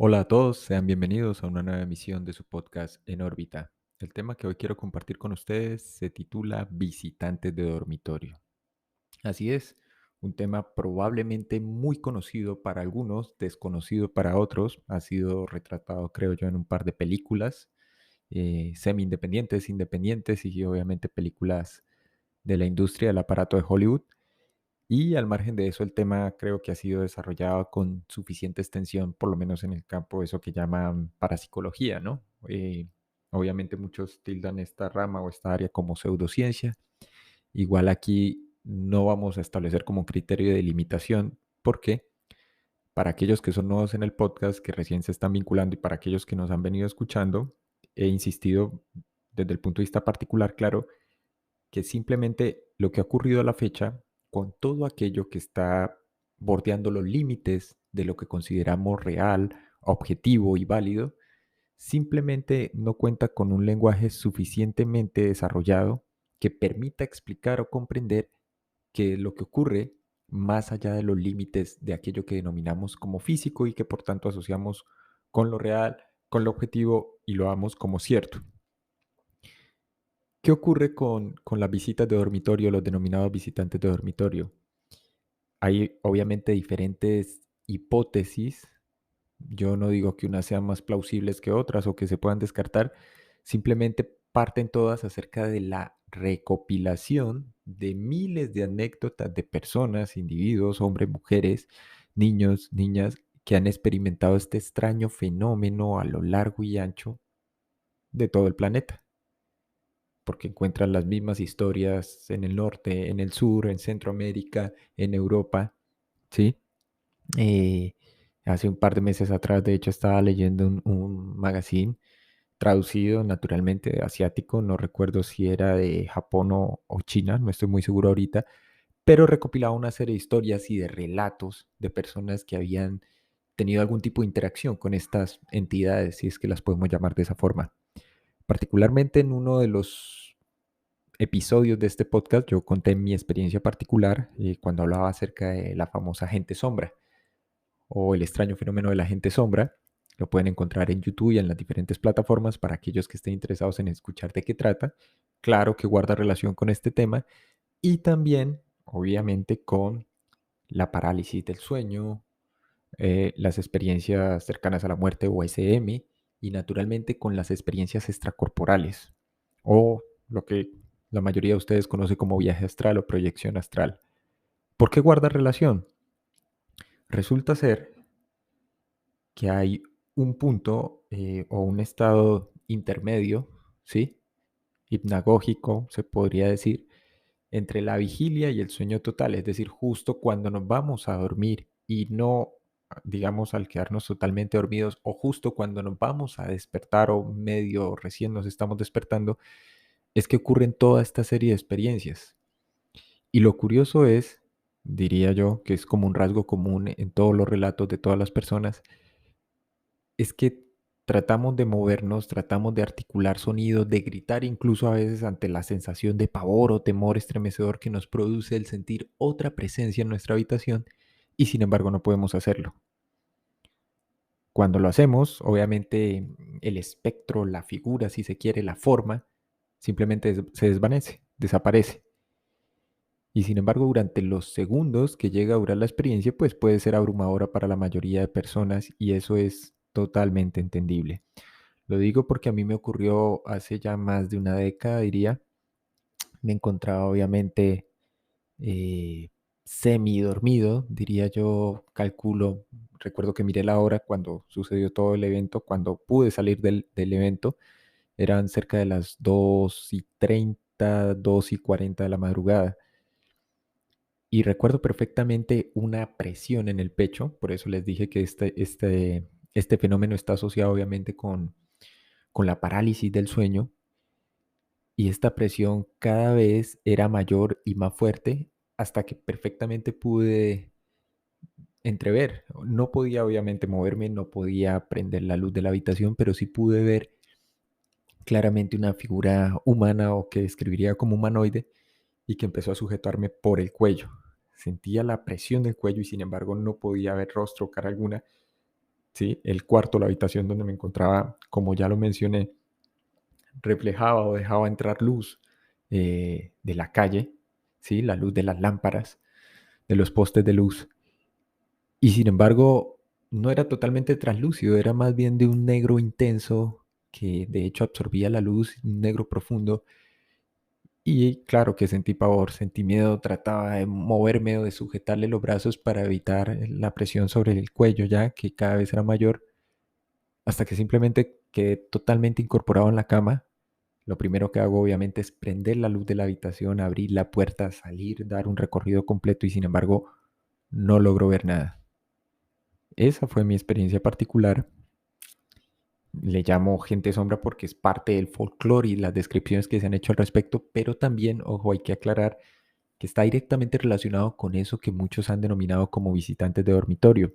Hola a todos, sean bienvenidos a una nueva emisión de su podcast En órbita. El tema que hoy quiero compartir con ustedes se titula Visitantes de dormitorio. Así es, un tema probablemente muy conocido para algunos, desconocido para otros. Ha sido retratado, creo yo, en un par de películas semi-independientes, independientes y obviamente películas de la industria del aparato de Hollywood. Y al margen de eso, el tema creo que ha sido desarrollado con suficiente extensión, por lo menos en el campo de eso que llaman parapsicología, ¿no? Obviamente muchos tildan esta rama o esta área como pseudociencia. Igual aquí no vamos a establecer como criterio de limitación, porque para aquellos que son nuevos en el podcast, que recién se están vinculando y para aquellos que nos han venido escuchando, he insistido desde el punto de vista particular, claro, que simplemente lo que ha ocurrido a la fecha, con todo aquello que está bordeando los límites de lo que consideramos real, objetivo y válido, simplemente no cuenta con un lenguaje suficientemente desarrollado que permita explicar o comprender que lo que ocurre más allá de los límites de aquello que denominamos como físico y que por tanto asociamos con lo real, con lo objetivo y lo damos como cierto. ¿Qué ocurre con las visitas de dormitorio, los denominados visitantes de dormitorio? Hay obviamente diferentes hipótesis. Yo no digo que unas sean más plausibles que otras o que se puedan descartar. Simplemente parten todas acerca de la recopilación de miles de anécdotas de personas, individuos, hombres, mujeres, niños, niñas, que han experimentado este extraño fenómeno a lo largo y ancho de todo el planeta, porque encuentran las mismas historias en el norte, en el sur, en Centroamérica, en Europa, ¿sí? Eh, Hace un par de meses atrás, de hecho, estaba leyendo un magazine traducido naturalmente asiático, no recuerdo si era de Japón o China, no estoy muy seguro ahorita, pero recopilaba una serie de historias y de relatos de personas que habían tenido algún tipo de interacción con estas entidades, si es que las podemos llamar de esa forma. Particularmente en uno de los episodios de este podcast yo conté mi experiencia particular cuando hablaba acerca de la famosa gente sombra o el extraño fenómeno de la gente sombra. Lo pueden encontrar en YouTube y en las diferentes plataformas para aquellos que estén interesados en escuchar de qué trata. Claro que guarda relación con este tema y también, obviamente, con la parálisis del sueño, las experiencias cercanas a la muerte o SM y naturalmente con las experiencias extracorporales o lo que la mayoría de ustedes conoce como viaje astral o proyección astral. ¿Por qué guarda relación? Resulta ser que hay un punto o un estado intermedio, ¿sí? Hipnagógico, se podría decir, entre la vigilia y el sueño total, es decir, justo cuando nos vamos a dormir y no, digamos, al quedarnos totalmente dormidos o justo cuando nos vamos a despertar o medio recién nos estamos despertando, es que ocurren toda esta serie de experiencias. Y lo curioso es, diría yo, que es como un rasgo común en todos los relatos de todas las personas, es que tratamos de movernos, tratamos de articular sonidos, de gritar incluso a veces ante la sensación de pavor o temor estremecedor que nos produce el sentir otra presencia en nuestra habitación y sin embargo no podemos hacerlo. Cuando lo hacemos, obviamente el espectro, la figura, si se quiere, la forma, simplemente se desvanece, desaparece. Y sin embargo, durante los segundos que llega a durar la experiencia, pues puede ser abrumadora para la mayoría de personas y eso es totalmente entendible. Lo digo porque a mí me ocurrió hace ya más de una década, diría. Me encontraba obviamente eh, semi dormido, diría yo, calculo. Recuerdo que miré la hora cuando sucedió todo el evento, cuando pude salir del evento. Eran cerca de las 2:30, 2:40 de la madrugada. Y recuerdo perfectamente una presión en el pecho, por eso les dije que este fenómeno está asociado obviamente con la parálisis del sueño, y esta presión cada vez era mayor y más fuerte hasta que perfectamente pude entrever. No podía obviamente moverme, no podía prender la luz de la habitación, pero sí pude ver claramente una figura humana o que describiría como humanoide y que empezó a sujetarme por el cuello. Sentía la presión del cuello y sin embargo no podía ver rostro o cara alguna ¿sí? El cuarto, la habitación donde me encontraba, como ya lo mencioné, reflejaba o dejaba entrar luz de la calle, ¿sí? La luz de las lámparas, de los postes de luz. Y sin embargo, no era totalmente translúcido, era más bien de un negro intenso que de hecho absorbía la luz, un negro profundo. Y claro que sentí pavor, sentí miedo, trataba de moverme o de sujetarle los brazos para evitar la presión sobre el cuello ya, que cada vez era mayor, hasta que simplemente quedé totalmente incorporado en la cama. Lo primero que hago obviamente es prender la luz de la habitación, abrir la puerta, salir, dar un recorrido completo y sin embargo no logro ver nada. Esa fue mi experiencia particular. Le llamo gente sombra porque es parte del folclore y las descripciones que se han hecho al respecto, pero también, ojo, hay que aclarar que está directamente relacionado con eso que muchos han denominado como visitantes de dormitorio.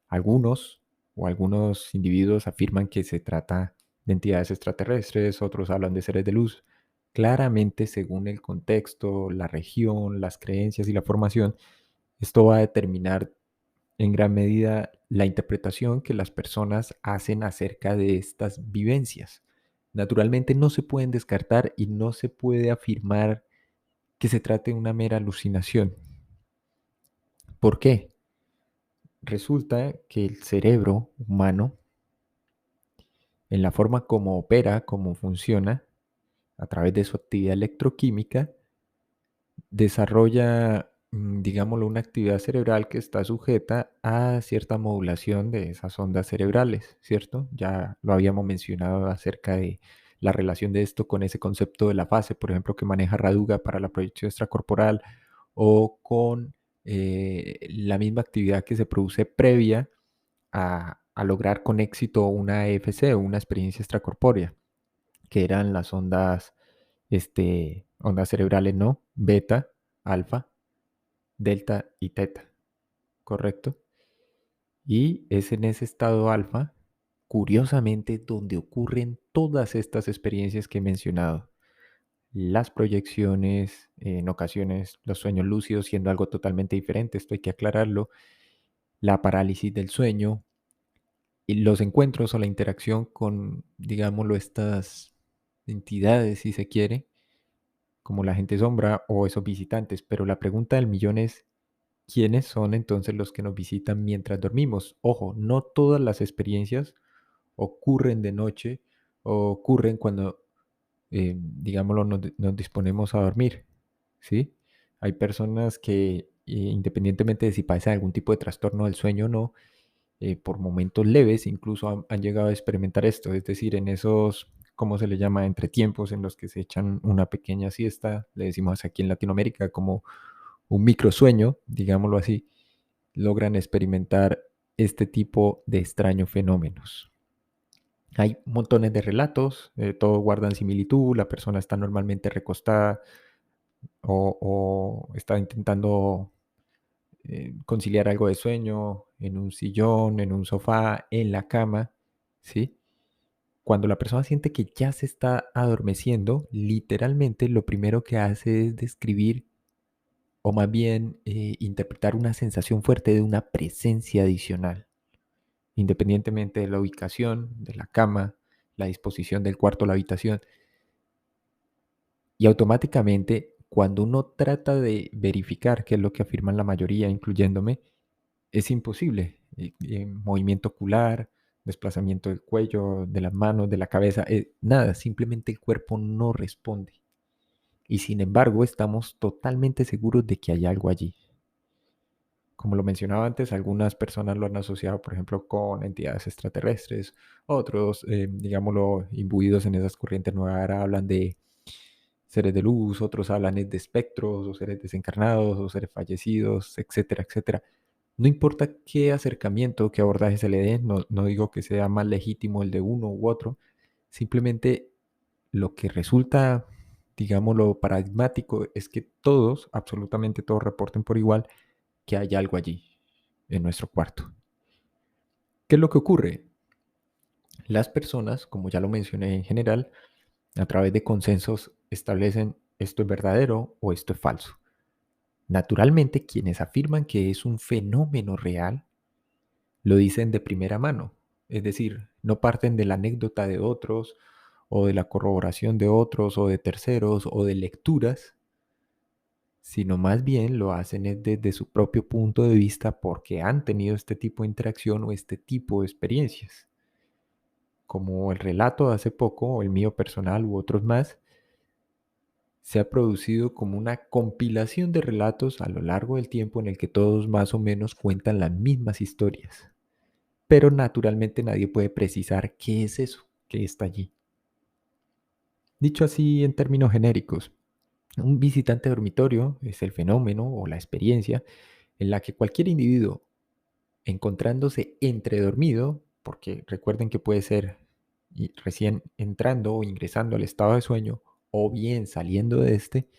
Algunos o algunos individuos afirman que se trata de entidades extraterrestres, otros hablan de seres de luz. Claramente, según el contexto, la región, las creencias y la formación, esto va a determinar en gran medida la interpretación que las personas hacen acerca de estas vivencias. Naturalmente no se pueden descartar y no se puede afirmar que se trate de una mera alucinación. ¿Por qué? Resulta que el cerebro humano, en la forma como opera, como funciona, a través de su actividad electroquímica, desarrolla, digámoslo, una actividad cerebral que está sujeta a cierta modulación de esas ondas cerebrales, ¿cierto? Ya lo habíamos mencionado acerca de la relación de esto con ese concepto de la fase, por ejemplo, que maneja Raduga para la proyección extracorporal, o con la misma actividad que se produce previa a lograr con éxito una EFC o una experiencia extracorpórea, que eran las ondas cerebrales, ¿no? Beta, alfa, delta y teta, ¿correcto? Y es en ese estado alfa, curiosamente, donde ocurren todas estas experiencias que he mencionado. Las proyecciones, en ocasiones los sueños lúcidos siendo algo totalmente diferente, esto hay que aclararlo, la parálisis del sueño y los encuentros o la interacción con, digámoslo, estas entidades, si se quiere, como la gente sombra o esos visitantes. Pero la pregunta del millón es, ¿quiénes son entonces los que nos visitan mientras dormimos? Ojo, no todas las experiencias ocurren de noche o ocurren cuando, digámoslo, nos disponemos a dormir, ¿sí? Hay personas que, independientemente de si padecen algún tipo de trastorno del sueño o no, por momentos leves incluso han llegado a experimentar esto, es decir, en esos, ¿cómo se le llama? Entretiempos en los que se echan una pequeña siesta, le decimos aquí en Latinoamérica como un microsueño, digámoslo así, logran experimentar este tipo de extraños fenómenos. Hay montones de relatos, todos guardan similitud, la persona está normalmente recostada o está intentando conciliar algo de sueño en un sillón, en un sofá, en la cama, ¿sí? Cuando la persona siente que ya se está adormeciendo, literalmente lo primero que hace es describir o más bien interpretar una sensación fuerte de una presencia adicional, independientemente de la ubicación, de la cama, la disposición del cuarto o la habitación. Y automáticamente, cuando uno trata de verificar, que es lo que afirman la mayoría, incluyéndome, es imposible. Movimiento ocular, desplazamiento del cuello, de las manos, de la cabeza, nada, simplemente el cuerpo no responde. Y sin embargo, estamos totalmente seguros de que hay algo allí. Como lo mencionaba antes, algunas personas lo han asociado, por ejemplo, con entidades extraterrestres, otros, digámoslo, imbuidos en esas corrientes nuevas era, hablan de seres de luz, otros hablan de espectros o seres desencarnados o seres fallecidos, etcétera, etcétera. No importa qué acercamiento, qué abordaje se le dé, no digo que sea más legítimo el de uno u otro, simplemente lo que resulta, digámoslo, paradigmático es que todos, absolutamente todos, reporten por igual que hay algo allí, en nuestro cuarto. ¿Qué es lo que ocurre? Las personas, como ya lo mencioné en general, a través de consensos establecen esto es verdadero o esto es falso. Naturalmente, quienes afirman que es un fenómeno real lo dicen de primera mano, es decir, no parten de la anécdota de otros o de la corroboración de otros o de terceros o de lecturas, sino más bien lo hacen es desde su propio punto de vista porque han tenido este tipo de interacción o este tipo de experiencias. Como el relato de hace poco, o el mío personal u otros más, se ha producido como una compilación de relatos a lo largo del tiempo en el que todos más o menos cuentan las mismas historias. Pero naturalmente nadie puede precisar qué es eso que está allí. Dicho así en términos genéricos, un visitante dormitorio es el fenómeno o la experiencia en la que cualquier individuo, encontrándose entredormido, porque recuerden que puede ser recién entrando o ingresando al estado de sueño, o bien saliendo de este,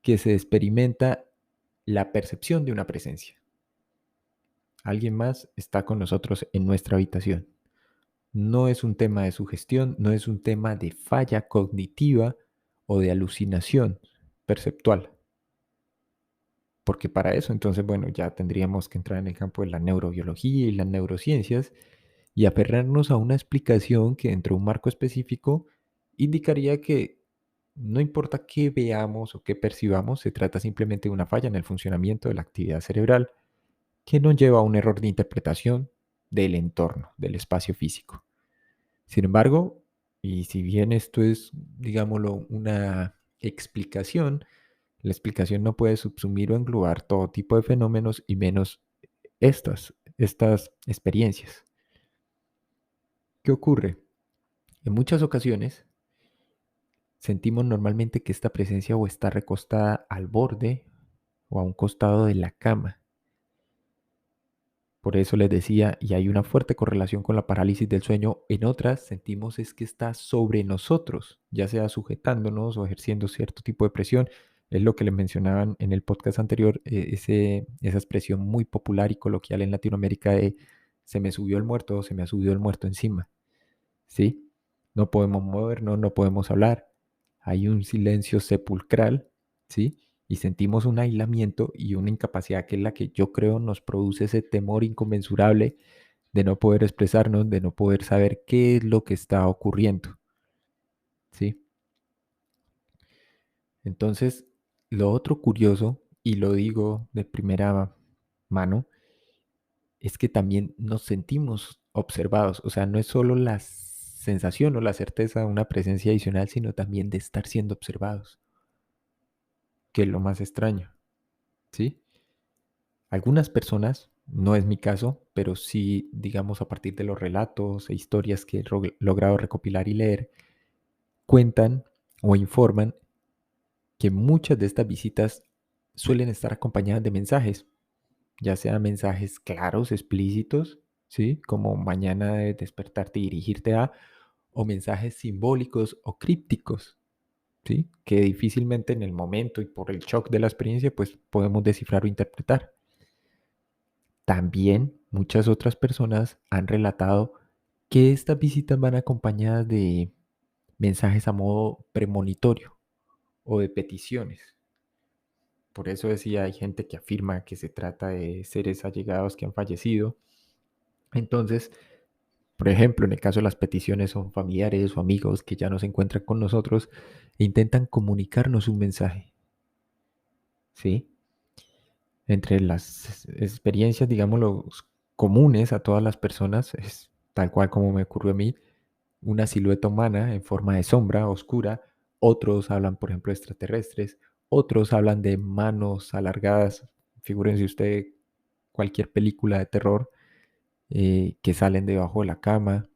que se experimenta la percepción de una presencia. Alguien más está con nosotros en nuestra habitación. No es un tema de sugestión, no es un tema de falla cognitiva o de alucinación perceptual. Porque para eso, entonces, bueno, ya tendríamos que entrar en el campo de la neurobiología y las neurociencias y aferrarnos a una explicación que dentro de un marco específico indicaría que no importa qué veamos o qué percibamos, se trata simplemente de una falla en el funcionamiento de la actividad cerebral que nos lleva a un error de interpretación del entorno, del espacio físico. Sin embargo, y si bien esto es, digámoslo, una explicación, la explicación no puede subsumir o englobar todo tipo de fenómenos y menos estas experiencias. ¿Qué ocurre? En muchas ocasiones sentimos normalmente que esta presencia o está recostada al borde o a un costado de la cama. Por eso les decía, y hay una fuerte correlación con la parálisis del sueño. En otras sentimos es que está sobre nosotros, ya sea sujetándonos o ejerciendo cierto tipo de presión. Es lo que les mencionaban en el podcast anterior, esa expresión muy popular y coloquial en Latinoamérica de se me subió el muerto o se me ha subido el muerto encima. ¿Sí? No podemos movernos, no podemos hablar. Hay un silencio sepulcral, ¿sí? Y sentimos un aislamiento y una incapacidad que es la que yo creo nos produce ese temor inconmensurable de no poder expresarnos, de no poder saber qué es lo que está ocurriendo, ¿sí? Entonces, lo otro curioso, y lo digo de primera mano, es que también nos sentimos observados. O sea, no es solo la sensación o la certeza de una presencia adicional, sino también de estar siendo observados, que es lo más extraño, ¿sí? Algunas personas, no es mi caso, pero sí, digamos, a partir de los relatos e historias que he logrado recopilar y leer, cuentan o informan que muchas de estas visitas suelen estar acompañadas de mensajes, ya sean mensajes claros, explícitos, ¿sí? Como mañana de despertarte y dirigirte a, o mensajes simbólicos o crípticos, ¿sí? Que difícilmente en el momento y por el shock de la experiencia, pues podemos descifrar o interpretar. También muchas otras personas han relatado que estas visitas van acompañadas de mensajes a modo premonitorio o de peticiones. Por eso decía, hay gente que afirma que se trata de seres allegados que han fallecido. Entonces, por ejemplo, en el caso de las peticiones son familiares o amigos que ya no se encuentran con nosotros e intentan comunicarnos un mensaje, ¿sí? Entre las experiencias, digamos, los comunes a todas las personas, es tal cual como me ocurrió a mí, una silueta humana en forma de sombra oscura. Otros hablan, por ejemplo, de extraterrestres. Otros hablan de manos alargadas. Figúrense usted cualquier película de terror que salen debajo de la cama.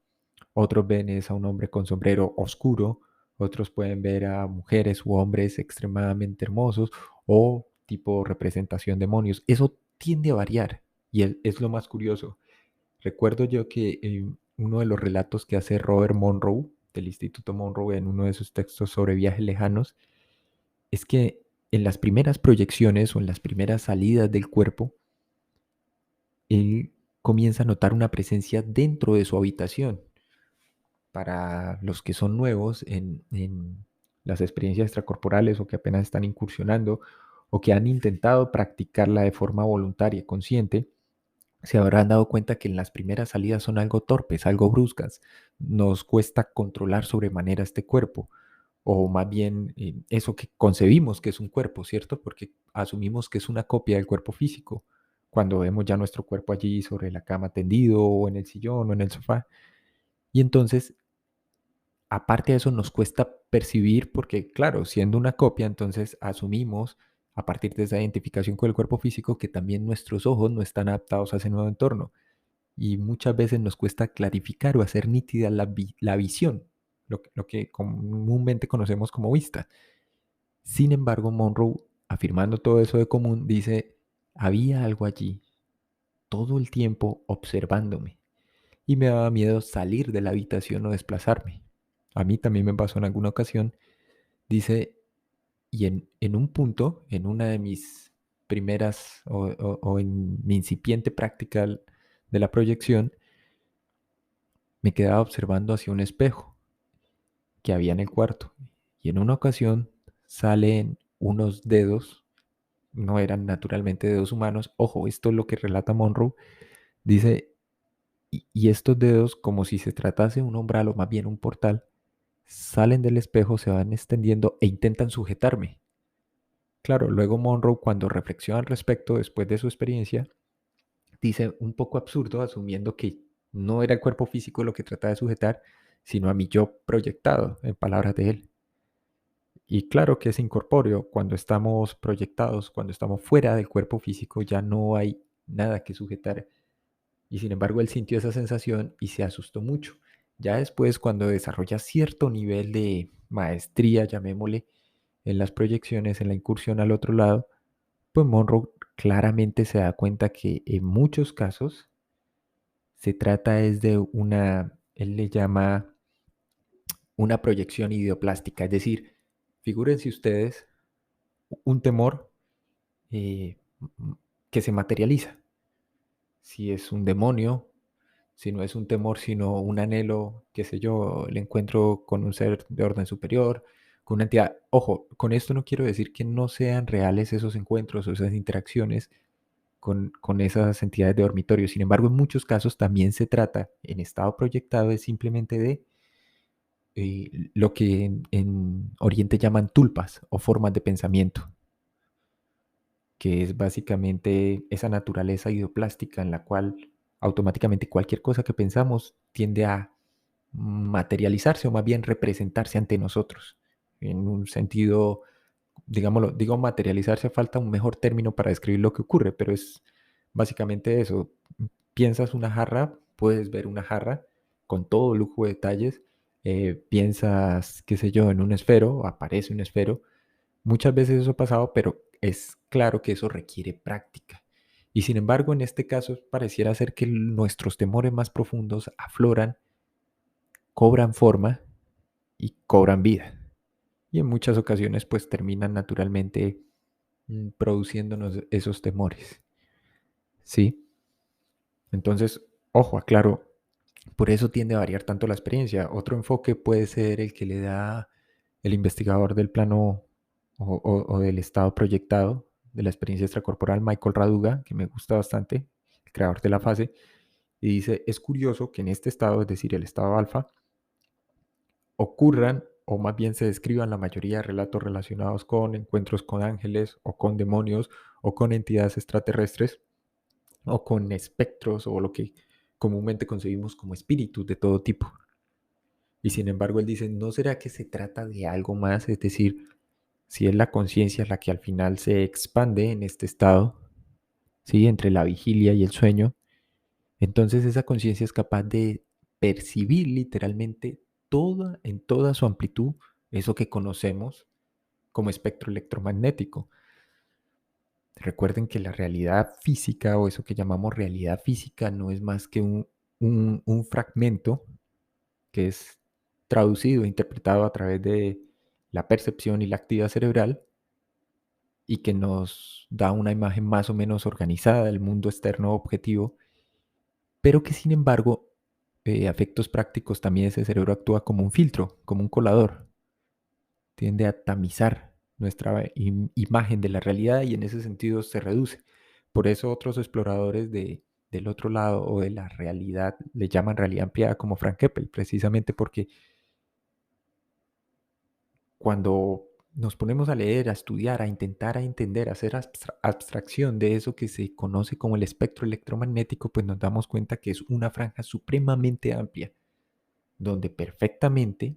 Otros ven es a un hombre con sombrero oscuro. Otros pueden ver a mujeres u hombres extremadamente hermosos o tipo representación de demonios. Eso tiende a variar y es lo más curioso. Recuerdo yo que uno de los relatos que hace Robert Monroe del Instituto Monroe en uno de sus textos sobre viajes lejanos es que en las primeras proyecciones o en las primeras salidas del cuerpo, él comienza a notar una presencia dentro de su habitación. Para los que son nuevos en las experiencias extracorporales o que apenas están incursionando o que han intentado practicarla de forma voluntaria, consciente, se habrán dado cuenta que en las primeras salidas son algo torpes, algo bruscas. Nos cuesta controlar sobremanera este cuerpo, o más bien eso que concebimos que es un cuerpo, ¿cierto? Porque asumimos que es una copia del cuerpo físico, cuando vemos ya nuestro cuerpo allí sobre la cama tendido, o en el sillón, o en el sofá. Y entonces, aparte de eso, nos cuesta percibir porque, claro, siendo una copia, entonces asumimos, a partir de esa identificación con el cuerpo físico, que también nuestros ojos no están adaptados a ese nuevo entorno. Y muchas veces nos cuesta clarificar o hacer nítida la visión, lo que comúnmente conocemos como vista. Sin embargo, Monroe, afirmando todo eso de común, dice, había algo allí todo el tiempo observándome y me daba miedo salir de la habitación o desplazarme. A mí también me pasó en alguna ocasión, dice, y en un punto, en una de mis primeras o en mi incipiente práctica de la proyección, me quedaba observando hacia un espejo que había en el cuarto. Y en una ocasión salen unos dedos, no eran naturalmente dedos humanos. Ojo, esto es lo que relata Monroe. Dice, y estos dedos, como si se tratase de un umbral o más bien un portal, salen del espejo, se van extendiendo e intentan sujetarme. Claro, luego Monroe, cuando reflexiona al respecto después de su experiencia, dice un poco absurdo, asumiendo que no era el cuerpo físico lo que trataba de sujetar, sino a mi yo proyectado, en palabras de él. Y claro que es incorpóreo, cuando estamos proyectados, cuando estamos fuera del cuerpo físico, ya no hay nada que sujetar. Y sin embargo, él sintió esa sensación y se asustó mucho. Ya después, cuando desarrolla cierto nivel de maestría, llamémosle, en las proyecciones, en la incursión al otro lado, pues Monroe claramente se da cuenta que en muchos casos se trata es de una, él le llama una proyección ideoplástica, es decir, figúrense ustedes un temor eh, que se materializa. Si es un demonio, si no es un temor, sino un anhelo, qué sé yo, el encuentro con un ser de orden superior, con una entidad. Ojo, con esto no quiero decir que no sean reales esos encuentros o esas interacciones con esas entidades de dormitorio. Sin embargo, en muchos casos también se trata, en estado proyectado, es simplemente de lo que en Oriente llaman tulpas o formas de pensamiento, que es básicamente esa naturaleza ideoplástica en la cual automáticamente cualquier cosa que pensamos tiende a materializarse o más bien representarse ante nosotros. En un sentido, digámoslo, digo materializarse, falta un mejor término para describir lo que ocurre, pero es básicamente eso. Piensas una jarra, puedes ver una jarra con todo lujo de detalles. Piensas, qué sé yo, en un esfero, aparece un esfero. Muchas veces eso ha pasado, pero es claro que eso requiere práctica. Y sin embargo, en este caso pareciera ser que nuestros temores más profundos afloran, cobran forma y cobran vida. Y en muchas ocasiones pues terminan naturalmente produciéndonos esos temores. ¿Sí? Entonces, ojo, aclaro, por eso tiende a variar tanto la experiencia. Otro enfoque puede ser el que le da el investigador del plano o del estado proyectado de la experiencia extracorporal, Michael Raduga, que me gusta bastante, el creador de la fase, y dice, es curioso que en este estado, es decir, el estado alfa, ocurran o más bien se describan la mayoría de relatos relacionados con encuentros con ángeles o con demonios o con entidades extraterrestres o con espectros o lo que comúnmente concebimos como espíritus de todo tipo. Y sin embargo, él dice, ¿no será que se trata de algo más? Es decir, si es la conciencia la que al final se expande en este estado, ¿sí? Entre la vigilia y el sueño, entonces esa conciencia es capaz de percibir literalmente en toda su amplitud eso que conocemos como espectro electromagnético. Recuerden que la realidad física o eso que llamamos realidad física no es más que un fragmento que es traducido e interpretado a través de la percepción y la actividad cerebral y que nos da una imagen más o menos organizada del mundo externo objetivo, pero que sin embargo, a efectos prácticos también ese cerebro actúa como un filtro, como un colador, tiende a tamizar nuestra imagen de la realidad y en ese sentido se reduce. Por eso otros exploradores del otro lado o de la realidad, le llaman realidad ampliada como Frank Keppel, precisamente porque cuando nos ponemos a leer, a estudiar, a intentar a entender, a hacer abstracción de eso que se conoce como el espectro electromagnético, pues nos damos cuenta que es una franja supremamente amplia, donde perfectamente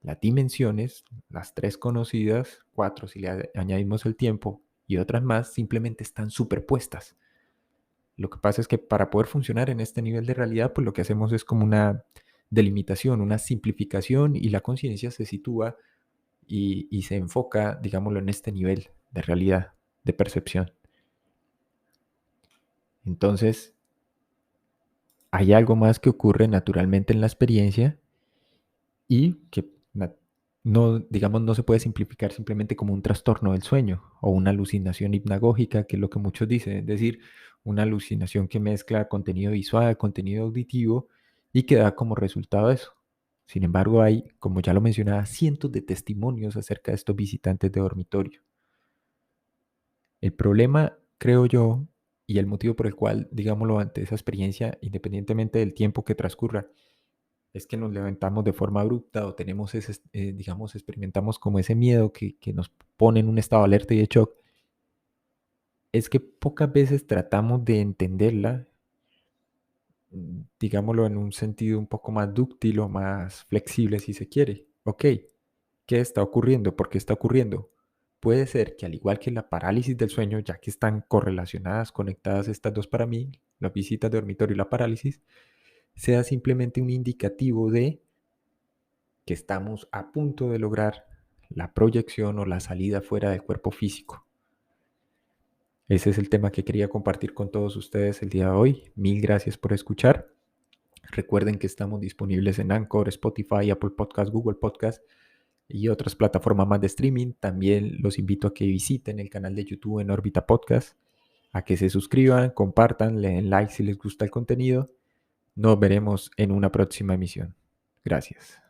las dimensiones, las tres conocidas, cuatro si le añadimos el tiempo y otras más, simplemente están superpuestas. Lo que pasa es que para poder funcionar en este nivel de realidad, pues lo que hacemos es como una delimitación, una simplificación y la conciencia se sitúa y se enfoca, digámoslo, en este nivel de realidad, de percepción. Entonces, hay algo más que ocurre naturalmente en la experiencia y que no, digamos, no se puede simplificar simplemente como un trastorno del sueño o una alucinación hipnagógica, que es lo que muchos dicen, es decir, una alucinación que mezcla contenido visual, contenido auditivo y que da como resultado eso. Sin embargo, hay, como ya lo mencionaba, cientos de testimonios acerca de estos visitantes de dormitorio. El problema, creo yo, y el motivo por el cual, digámoslo, ante esa experiencia, independientemente del tiempo que transcurra, es que nos levantamos de forma abrupta o tenemos ese, digamos, experimentamos como ese miedo que nos pone en un estado de alerta y de shock, es que pocas veces tratamos de entenderla, digámoslo, en un sentido un poco más dúctil o más flexible si se quiere. Ok, ¿qué está ocurriendo? ¿Por qué está ocurriendo? Puede ser que al igual que la parálisis del sueño, ya que están correlacionadas, conectadas estas dos para mí, las visitas de dormitorio y la parálisis, sea simplemente un indicativo de que estamos a punto de lograr la proyección o la salida fuera del cuerpo físico. Ese es el tema que quería compartir con todos ustedes el día de hoy. Mil gracias por escuchar. Recuerden que estamos disponibles en Anchor, Spotify, Apple Podcast, Google Podcast y otras plataformas más de streaming. También los invito a que visiten el canal de YouTube en Órbita Podcast, a que se suscriban, compartan, le den like si les gusta el contenido. Nos veremos en una próxima emisión. Gracias.